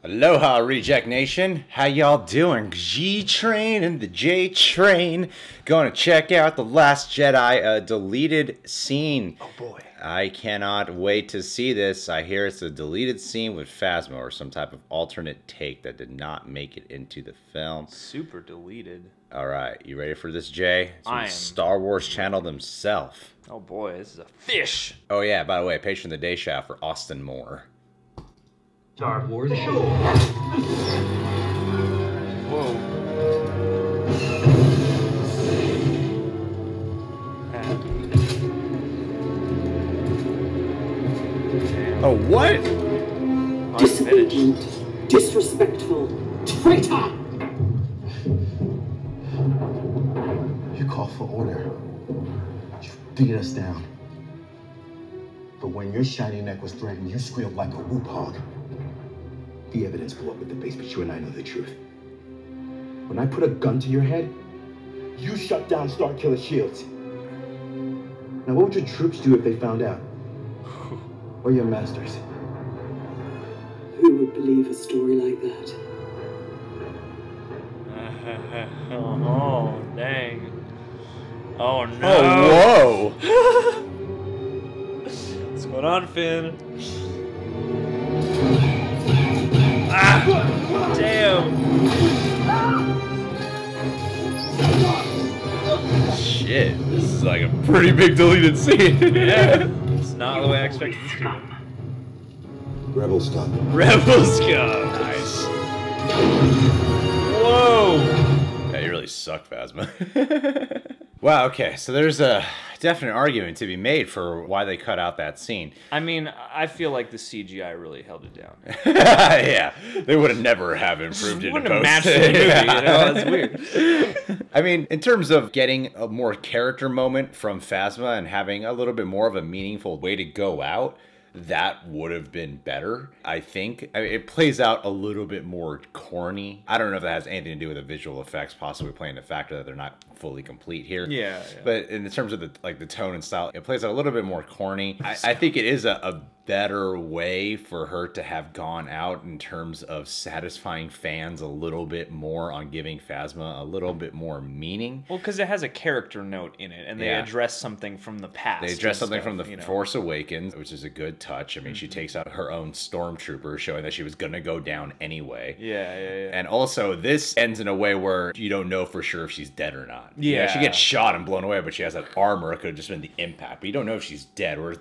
Aloha, Reject Nation. How y'all doing? G-Train and the J-Train. Going to check out The Last Jedi, a deleted scene. Oh boy. I cannot wait to see this. I hear it's a deleted scene with Phasma or some type of alternate take that did not make it into the film. Super deleted. All right, you ready for this, Jay? It's from I am. Star Wars Channel themselves. Oh boy, this is a fish. Oh yeah, by the way, patron of the day shout for Austin Moore. Star Wars Show. Whoa. Oh, what? Disobedient, disrespectful, traitor! You call for order. You beat us down. But when your shiny neck was threatened, you squealed like a whoop hog. The evidence blew up at the base, but you and I know the truth. When I put a gun to your head, you shut down Starkiller shields. Now, what would your troops do if they found out? Or your masters? Who would believe a story like that? Oh, dang. Oh no. Oh, whoa! What's going on, Finn? Ah! Damn! Shit, this is like a pretty big deleted scene. Yeah. It's not the way I expected this to go. Rebel scum. Rebel scum! Nice. Whoa! Yeah, you really suck, Phasma. Wow, okay, so there's a definite argument to be made for why they cut out that scene. I mean, I feel like the CGI really held it down. Yeah, they would have never have improved it. Wouldn't have matched the movie, you know? That's weird. I mean, in terms of getting a more character moment from Phasma and having a little bit more of a meaningful way to go out, that would have been better, I think. I mean, it plays out a little bit more corny. I don't know if that has anything to do with the visual effects possibly playing the factor that they're not fully complete here. Yeah. But in terms of the tone and style, it plays out a little bit more corny. I think it is a better way for her to have gone out in terms of satisfying fans a little bit more on giving Phasma a little bit more meaning. Well, because it has a character note in it, and they address something from the past. They address something stuff, from The Force Awakens, which is a good touch. I mean, she takes out her own stormtrooper, showing that she was going to go down anyway. Yeah. And also, this ends in a way where you don't know for sure if she's dead or not. Yeah. You know, she gets shot and blown away, but she has that armor. It could have just been the impact, but you don't know if she's dead. Whereas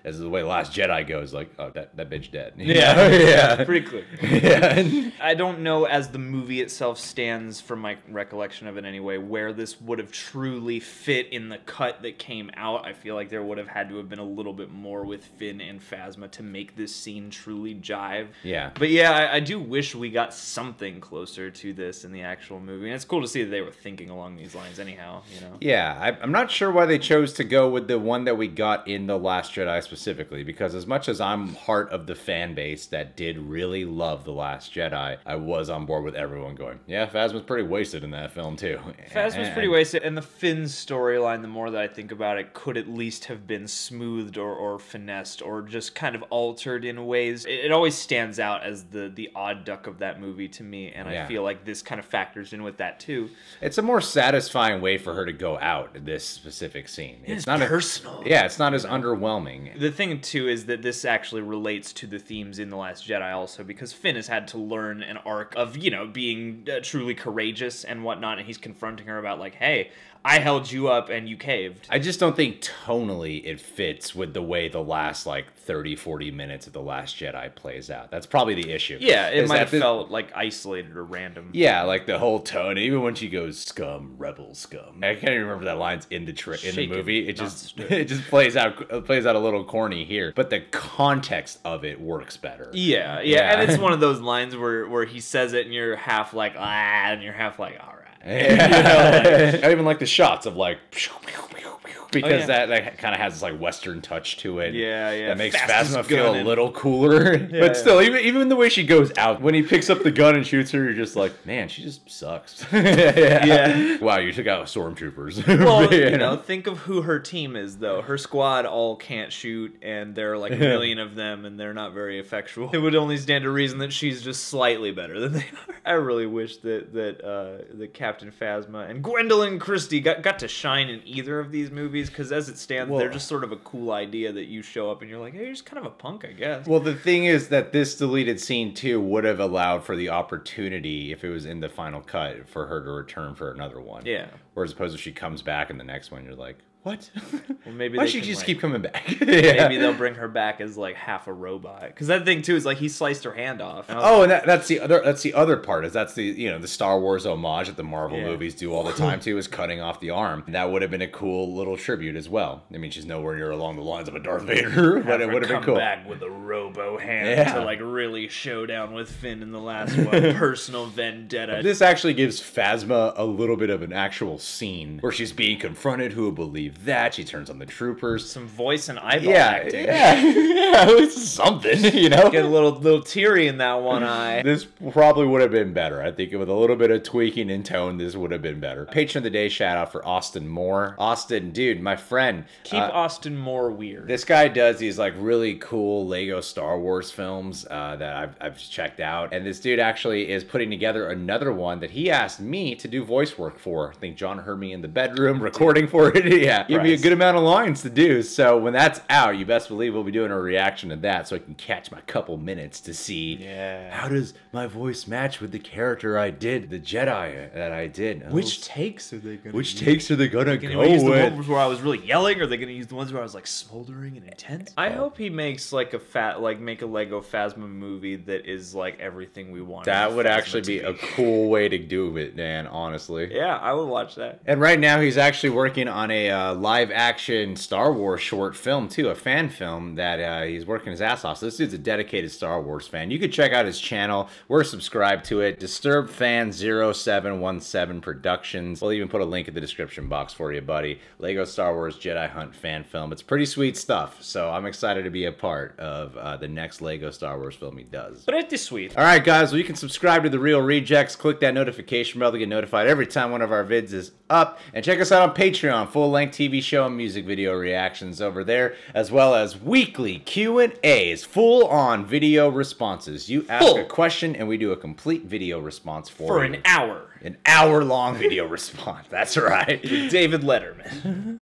as the way The Last Jedi goes, like, oh, that bitch dead. Yeah, yeah. Pretty clear. Yeah. I don't know, as the movie itself stands, from my recollection of it anyway, where this would have truly fit in the cut that came out. I feel like there would have had to have been a little bit more with Finn and Phasma to make this scene truly jive. Yeah. But yeah, I do wish we got something closer to this in the actual movie. And it's cool to see that they were thinking along these lines anyhow, you know? Yeah, I'm not sure why they chose to go with the one that we got in The Last Jedi specifically, because as much as I'm part of the fan base that did really love The Last Jedi, I was on board with everyone going, yeah, Phasma's pretty wasted in that film too. Phasma's pretty wasted, and the Finn storyline, the more that I think about it, could at least have been smoothed or finessed or just kind of altered in ways. It always stands out as the odd duck of that movie to me, and I feel like this kind of factors in with that too. It's a more satisfying way for her to go out in this specific scene. It's not personal. It's not as underwhelming. The thing too is that this actually relates to the themes in The Last Jedi also, because Finn has had to learn an arc of, you know, being truly courageous and whatnot, and he's confronting her about like, hey, I held you up and you caved. I just don't think tonally it fits with the way the last like 30-40 minutes of The Last Jedi plays out. That's probably the issue. Yeah, it might have felt like isolated or random. Yeah, like the whole tone, even when she goes scum, rebel scum. I can't even remember that line's in the movie. It just plays out a little corny here, but the context of it works better. Yeah, and it's one of those lines where he says it and you're half like and you're half like, all right. Yeah. I even like the shots of like because that kind of has this like Western touch to it. Yeah, yeah. That makes Fastest Phasma feel a gunning. little cooler. But still, even the way she goes out, when he picks up the gun and shoots her, you're just like, man, she just sucks. Yeah. Wow, you took out stormtroopers. Well, you know, think of who her team is, though. Her squad all can't shoot, and there are like a million of them, and they're not very effectual. It would only stand to reason that she's just slightly better than they are. I really wish that Captain Phasma and Gwendolyn Christie got to shine in either of these movies, because as it stands, they're just sort of a cool idea that you show up and you're like, hey, you're just kind of a punk, I guess. Well, the thing is that this deleted scene too would have allowed for the opportunity, if it was in the final cut, for her to return for another one. Yeah. Whereas opposed if she comes back in the next one, you're like, what? Well, maybe Why they should can, she just like, keep coming back? Maybe they'll bring her back as like half a robot, because that thing too is like he sliced her hand off. And I was Oh, like, and that's the other part, is that's the the Star Wars homage that the Marvel movies do all the time too, is cutting off the arm. That would have been a cool little tribute as well. I mean, she's nowhere near along the lines of a Darth Vader, but it would have been cool. Back with a robo hand Yeah. to like really show down with Finn in the last one. Personal vendetta. This actually gives Phasma a little bit of an actual scene where she's being confronted. Who would believe that? She turns on the troopers. Some voice and eyeball Yeah, acting. yeah, it's something, you know. Get a little teary in that one eye. This probably would have been better. I think with a little bit of tweaking in tone, this would have been better. Patron of the day shout out for Austin Moore. Austin, dude, my friend. Keep Austin Moore weird. This guy does these like really cool Lego Star Wars films that I've checked out. And this dude actually is putting together another one that he asked me to do voice work for. I think John heard me in the bedroom recording for it. Yeah, give me a good amount of lines to do. So when that's out, you best believe we'll be doing a reaction to that so I can catch my couple minutes to see how does my voice match with the character I did, the Jedi that I did. Which takes are they gonna Which takes are they gonna Can go we use the with? ones where I was really yelling, or are they gonna use the ones where I was like smoldering and intense? I hope he makes like make a Lego Phasma movie that is like everything we want. That would Phasma actually to be a cool way to do it, Dan, honestly. Yeah, I would watch that. And right now he's actually working on a live-action Star Wars short film, too, a fan film that he's working his ass off. So this dude's a dedicated Star Wars fan. You can check out his channel. We're subscribed to it. Disturbed Fan 0717 Productions. We'll even put a link in the description box for you, buddy. Lego Star Wars Jedi Hunt fan film. It's pretty sweet stuff, so I'm excited to be a part of the next Lego Star Wars film he does. Pretty sweet. All right, guys, well, you can subscribe to The Real Rejects. Click that notification bell to get notified every time one of our vids is up. And check us out on Patreon, full-length TV show and music video reactions over there, as well as weekly Q&As, full-on video responses. You ask a question, and we do a complete video response for you. An hour. An hour-long video response. That's right. David Letterman.